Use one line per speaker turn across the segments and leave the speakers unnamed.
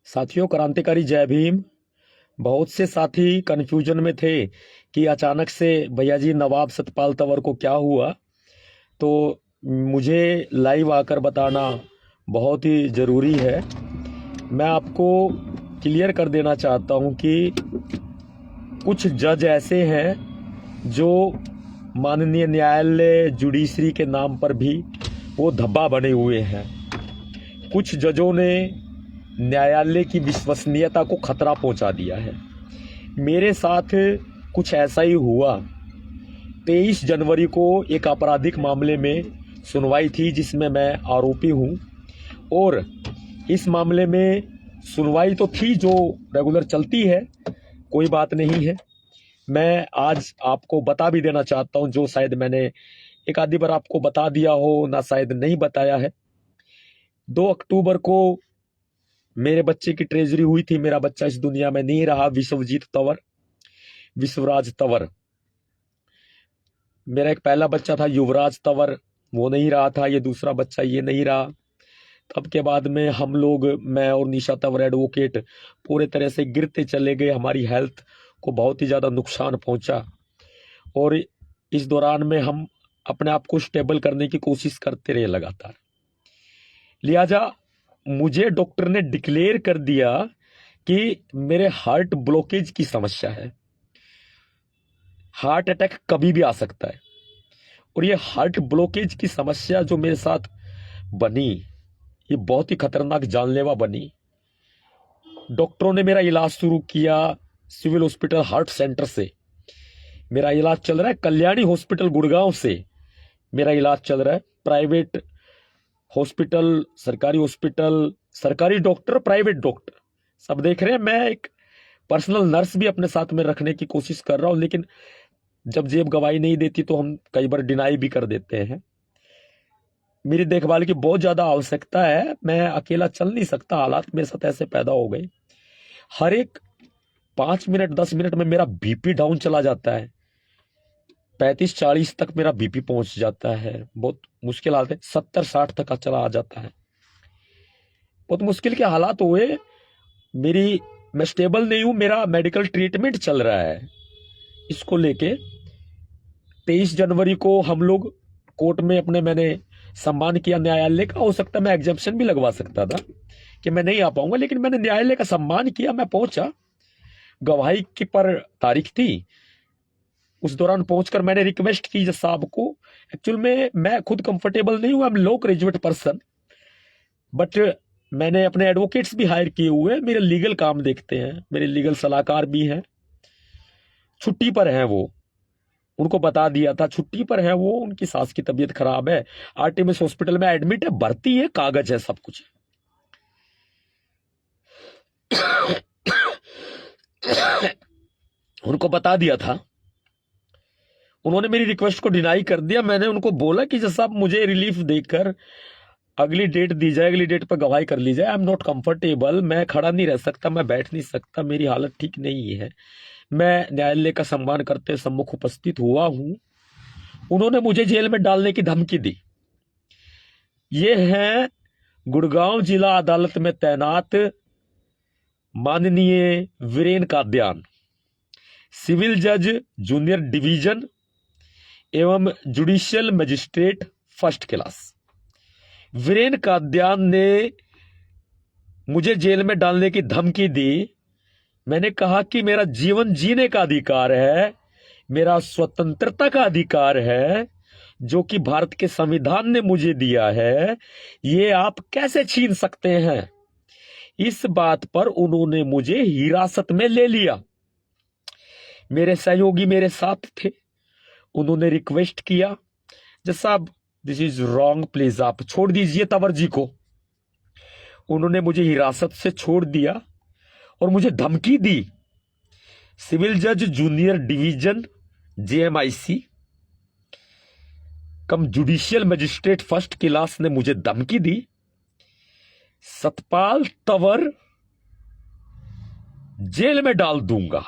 साथियों, क्रांतिकारी जय भीम। बहुत से साथी कन्फ्यूजन में थे कि अचानक से भैया जी नवाब सतपाल तंवर को क्या हुआ। तो मुझे लाइव आकर बताना बहुत ही ज़रूरी है। मैं आपको क्लियर कर देना चाहता हूं कि कुछ जज ऐसे हैं जो माननीय न्यायालय जुडिशरी के नाम पर भी वो धब्बा बने हुए हैं। कुछ जजों ने न्यायालय की विश्वसनीयता को खतरा पहुंचा दिया है। मेरे साथ कुछ ऐसा ही हुआ। 23 जनवरी को एक आपराधिक मामले में सुनवाई थी जिसमें मैं आरोपी हूं, और इस मामले में सुनवाई तो थी जो रेगुलर चलती है, कोई बात नहीं है। मैं आज आपको बता भी देना चाहता हूं, जो शायद मैंने एक आधी बार आपको बता दिया हो ना, शायद नहीं बताया है। 2 अक्टूबर को मेरे बच्चे की ट्रेजरी हुई थी। मेरा बच्चा इस दुनिया में नहीं रहा। विश्वजीत तंवर, विश्वराज तंवर। मेरा एक पहला बच्चा था युवराज तंवर, वो नहीं रहा था। ये दूसरा बच्चा ये नहीं रहा। तब के बाद में हम लोग, मैं और निशा तंवर एडवोकेट, पूरे तरह से गिरते चले गए। हमारी हेल्थ को बहुत ही ज़्यादा नुकसान पहुंचा, और इस दौरान में हम अपने आप को स्टेबल करने की कोशिश करते रहे लगातार। लिहाजा मुझे डॉक्टर ने डिक्लेयर कर दिया कि मेरे हार्ट ब्लॉकेज की समस्या है। हार्ट अटैक कभी भी आ सकता है, और ये हार्ट ब्लॉकेज की समस्या जो मेरे साथ बनी, ये बहुत ही खतरनाक जानलेवा बनी। डॉक्टरों ने मेरा इलाज शुरू किया सिविल हॉस्पिटल हार्ट सेंटर से। मेरा इलाज चल रहा है कल्याणी हॉस्पिटल गुड़गांव से। मेरा इलाज चल रहा है प्राइवेट हॉस्पिटल, सरकारी हॉस्पिटल, सरकारी डॉक्टर, प्राइवेट डॉक्टर, सब देख रहे हैं। मैं एक पर्सनल नर्स भी अपने साथ में रखने की कोशिश कर रहा हूं, लेकिन जब जेब गवाही नहीं देती तो हम कई बार डिनाई भी कर देते हैं। मेरी देखभाल की बहुत ज्यादा आवश्यकता है। मैं अकेला चल नहीं सकता, हालात मेरे साथ ऐसे पैदा हो गए। हर एक 5 मिनट 10 मिनट में मेरा बीपी डाउन चला जाता है। 35-40 तक मेरा बीपी पहुंच जाता है। बहुत मुश्किल हालत है। 70-60 तक का चला आ जाता है। बहुत मुश्किल के हालात हुए। मैं स्टेबल नहीं हूं। मेरा मेडिकल ट्रीटमेंट चल रहा है। इसको लेके 23 जनवरी को हम लोग कोर्ट में मैंने सम्मान किया न्यायालय का। हो सकता है मैं एग्जाम्पशन भी लगवा सकता था कि मैं नहीं आ पाऊंगा, लेकिन मैंने न्यायालय का सम्मान किया। मैं पहुंचा, गवाही की पर तारीख थी। उस दौरान पहुंचकर मैंने रिक्वेस्ट की जज साहब को। एक्चुअल में मैं खुद कंफर्टेबल नहीं हूं। I am low graduate person, but मैंने अपने एडवोकेट्स भी हायर किए हुए हैं। मेरे लीगल काम देखते हैं। मेरे लीगल सलाहकार भी हैं, छुट्टी पर हैं वो। उनको बता दिया था छुट्टी पर है वो, उनकी सास की तबीयत खराब है, आरटीएमएस हॉस्पिटल में एडमिट है, भर्ती है, कागज है, सब कुछ है। उनको बता दिया था। उन्होंने मेरी रिक्वेस्ट को डिनाई कर दिया। मैंने उनको बोला कि जैसा आप मुझे रिलीफ देकर अगली डेट दी जाए, अगली डेट पर गवाही कर ली जाए। I am not comfortable. मैं खड़ा नहीं रह सकता, मैं बैठ नहीं सकता, मेरी हालत ठीक नहीं है। मैं न्यायालय का सम्मान करते सम्मुख उपस्थित हुआ हूं। उन्होंने मुझे जेल में डालने की धमकी दी। ये है गुड़गांव जिला अदालत में तैनात माननीय वीरेन काद्यान, सिविल जज जूनियर डिवीजन एवं judicial magistrate first class. Viren Kadyan ने मुझे जेल में डालने की धमकी दी। मैंने कहा कि मेरा जीवन जीने का अधिकार है, मेरा स्वतंत्रता का अधिकार है, जो कि भारत के संविधान ने मुझे दिया है। ये आप कैसे छीन सकते हैं? इस बात पर उन्होंने मुझे हिरासत में ले लिया। मेरे सहयोगी मेरे साथ थे। उन्होंने रिक्वेस्ट किया, जज साहब दिस इज रॉन्ग, प्लीज आप छोड़ दीजिए तंवर जी को। उन्होंने मुझे हिरासत से छोड़ दिया और मुझे धमकी दी। सिविल जज जूनियर डिवीजन जेएमआईसी कम जुडिशियल मजिस्ट्रेट फर्स्ट क्लास ने मुझे धमकी दी, सतपाल तंवर जेल में डाल दूंगा।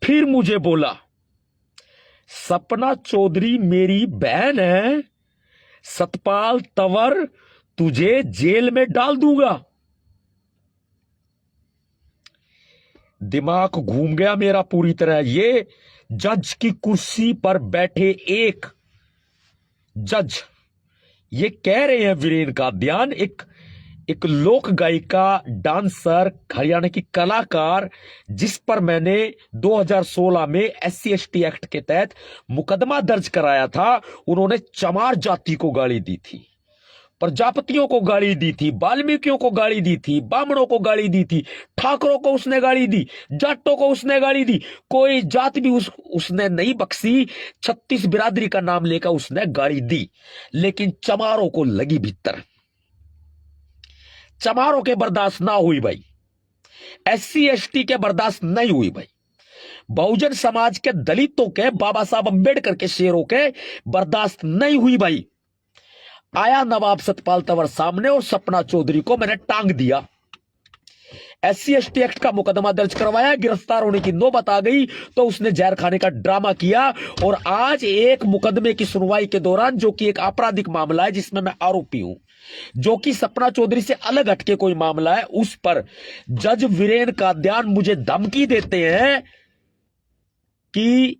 फिर मुझे बोला, सपना चौधरी मेरी बहन है, सतपाल तंवर तुझे जेल में डाल दूंगा। दिमाग घूम गया मेरा पूरी तरह। ये जज की कुर्सी पर बैठे एक जज ये कह रहे हैं वीरेन कादियान एक लोक गायिका, डांसर, हरियाणा की कलाकार, जिस पर मैंने 2016 में SC/ST एक्ट के तहत मुकदमा दर्ज कराया था, उन्होंने चमार जाति को गाली दी थी, प्रजापतियों को गाली दी थी, वाल्मीकियों को गाली दी थी, ब्राह्मणों को गाली दी थी, ठाकरों को उसने गाली दी, जाटों को उसने गाली दी, कोई जात भी उसने नहीं बख्शी। 36 बिरादरी का नाम लेकर उसने गाली दी, लेकिन चमारों को लगी भीतर, चमारों के बर्दाश्त ना हुई भाई, SC/ST के बर्दाश्त नहीं हुई भाई, बहुजन समाज के, दलितों के, बाबा साहब अंबेडकर के शेरों के बर्दाश्त नहीं हुई भाई। आया नवाब सतपाल तंवर सामने और सपना चौधरी को मैंने टांग दिया। SC/ST एक्ट का मुकदमा दर्ज करवाया, गिरफ्तार होने की नौबत आ गई तो उसने जहर खाने का ड्रामा किया। और आज एक मुकदमे की सुनवाई के दौरान, जो कि एक आपराधिक मामला है जिसमें मैं आरोपी हूं, जो कि सपना चौधरी से अलग हटके कोई मामला है, उस पर जज वीरेन कादियान मुझे धमकी देते हैं कि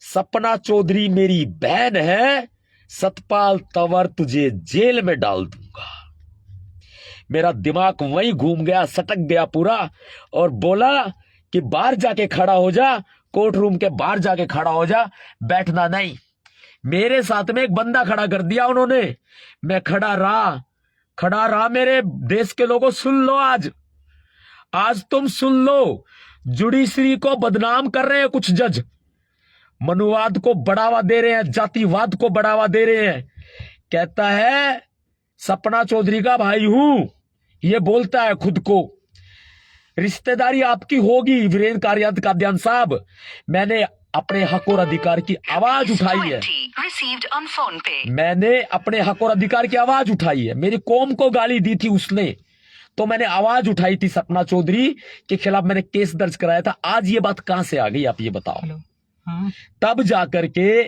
सपना चौधरी मेरी बहन है, सतपाल तंवर तुझे जेल में डाल दूंगा। मेरा दिमाग वहीं घूम गया, सटक गया पूरा, और बोला कि बाहर जाके खड़ा हो जा, कोर्ट रूम के बाहर जाके खड़ा हो जा, बैठना नहीं। मेरे साथ में एक बंदा खड़ा कर दिया उन्होंने, मैं खड़ा रहा। मेरे देश के लोगों, सुन लो, आज तुम सुन लो, जुडिशरी को बदनाम कर रहे हैं कुछ जज, मनुवाद को बढ़ावा दे रहे हैं, जातिवाद को बढ़ावा दे रहे हैं। कहता है सपना चौधरी का भाई हूं, ये बोलता है खुद को। रिश्तेदारी आपकी होगी वीरेन कादियान साहब, मैंने अपने हक और अधिकार की आवाज उठाई है, मैंने अपने हक और अधिकार की आवाज उठाई है। मेरी कौम को गाली दी थी उसने, तो मैंने आवाज उठाई थी सपना चौधरी के खिलाफ, मैंने केस दर्ज कराया था। आज ये बात कहां से आ गई, आप ये बताओ। तब जाकर के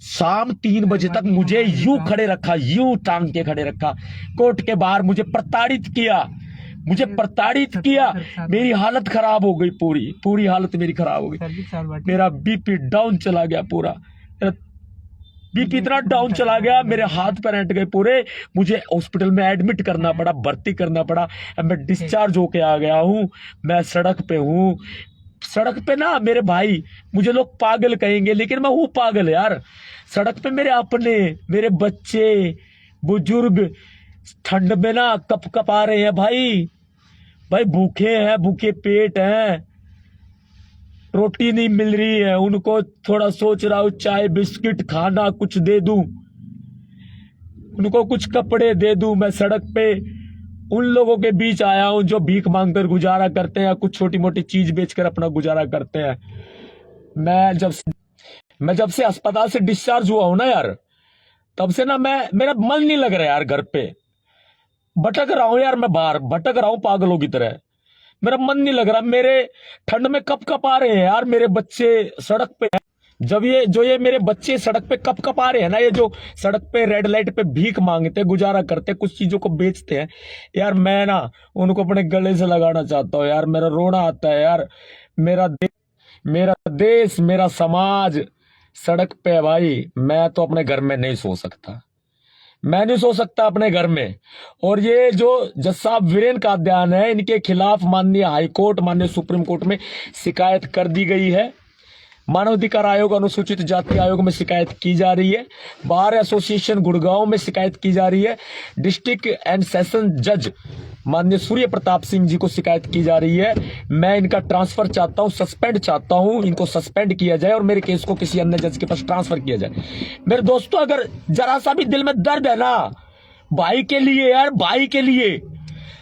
शाम 3 बजे तक मुझे यूं खड़े रखा, यूं टांग के खड़े रखा कोर्ट के बाहर, मुझे प्रताड़ित किया, मेरी हालत खराब हो गई, पूरी हालत मेरी खराब हो गई। मेरा बीपी डाउन चला गया पूरा, बीपी इतना डाउन चला गया, मेरे हाथ पैर हट गए पूरे। मुझे हॉस्पिटल में एडमिट करना पड़ा, भर्ती करना पड़ा। मैं डिस्चार्ज होके आ गया हूं, मैं सड़क पे हूं। सड़क पे ना मेरे भाई, मुझे लोग पागल कहेंगे, लेकिन मैं हूं पागल यार। सड़क पे मेरे अपने, मेरे बच्चे, बुजुर्ग ठंड में ना कप आ रहे हैं भाई, भूखे हैं, भूखे पेट हैं, रोटी नहीं मिल रही है उनको। थोड़ा सोच रहा हूं चाय बिस्किट खाना कुछ दे दूं, उनको कुछ कपड़े दे दूं। मैं सड़क पे उन लोगों के बीच आया हूं जो भीख मांगकर गुजारा करते हैं, कुछ छोटी मोटी चीज बेचकर अपना गुजारा करते हैं। मैं जब से अस्पताल से डिस्चार्ज हुआ हूं ना यार, तब से ना मेरा मन नहीं लग रहा यार, घर पे भटक रहा हूं यार, मैं बाहर भटक रहा हूं पागलों की तरह, मेरा मन नहीं लग रहा। मेरे ठंड में कप आ रहे हैं यार, मेरे बच्चे सड़क पे हैं। जब ये मेरे बच्चे सड़क पे कप आ रहे हैं ना, ये जो सड़क पे रेड लाइट पे भीख मांगते, गुजारा करते, कुछ चीजों को बेचते हैं यार, मैं ना उनको अपने गले से लगाना चाहता हूँ यार। मेरा रोना आता है यार, मेरा देश, मेरा समाज सड़क पे है भाई। मैं तो अपने घर में नहीं सो सकता, मैं नहीं सो सकता अपने घर में। और ये जो जज साहब वीरेन कादियान है, इनके खिलाफ माननीय हाईकोर्ट, माननीय सुप्रीम कोर्ट में शिकायत कर दी गई है। मानवाधिकार आयोग, अनुसूचित जाति आयोग में शिकायत की जा रही है, बार एसोसिएशन गुड़गांव में शिकायत की जा रही है, डिस्ट्रिक्ट एंड सेशन जज माननीय सूर्य प्रताप सिंह जी को शिकायत की जा रही है। मैं इनका ट्रांसफर चाहता हूं, सस्पेंड चाहता हूं, इनको सस्पेंड किया जाए और मेरे केस को किसी अन्य जज के पास ट्रांसफर किया जाए। मेरे दोस्तों, अगर जरा सा भी दिल में दर्द है ना भाई के लिए यार, भाई के लिए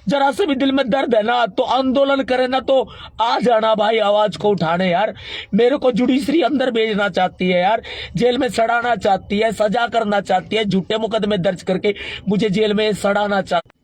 जरा से भी दिल में दर्द है ना, तो आंदोलन करे ना, तो आ जाना भाई आवाज को उठाने यार। मेरे को जुडिशरी अंदर भेजना चाहती है यार, जेल में सड़ाना चाहती है, सजा करना चाहती है, झूठे मुकदमे दर्ज करके मुझे जेल में सड़ाना चाहती है।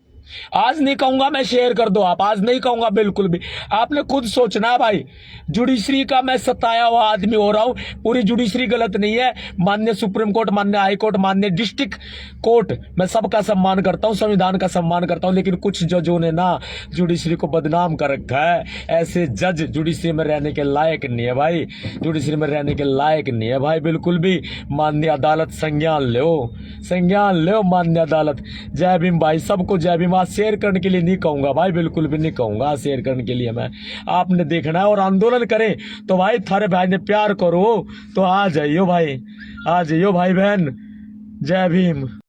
आज नहीं कहूंगा मैं, शेयर कर दो आप, आज नहीं कहूंगा बिल्कुल भी। आपने खुद सोचना है भाई, जुडिशरी का मैं सताया हुआ आदमी हो रहा हूं। पूरी जुडिशरी गलत नहीं है, माननीय सुप्रीम कोर्ट, माननीय हाई कोर्ट, माननीय डिस्ट्रिक्ट कोर्ट, मैं सबका सम्मान करता हूं, संविधान का सम्मान करता हूं। लेकिन कुछ जजों ने ना जुडिशरी को बदनाम कर रखा है। ऐसे जज जुडिशरी में रहने के लायक नहीं है भाई, जुडिशरी में रहने के लायक नहीं है भाई बिल्कुल भी। माननीय अदालत संज्ञान लो, संज्ञान लो माननीय अदालत। जय भीम भाई, सबको जय भीम। आज शेयर करने के लिए नहीं कहूंगा भाई, बिल्कुल भी नहीं कहूंगा शेयर करने के लिए मैं। आपने देखना है और आंदोलन करें तो भाई थारे भाई ने प्यार करो तो आ जाइयो भाई, आ जाइयो भाई बहन। जय भीम।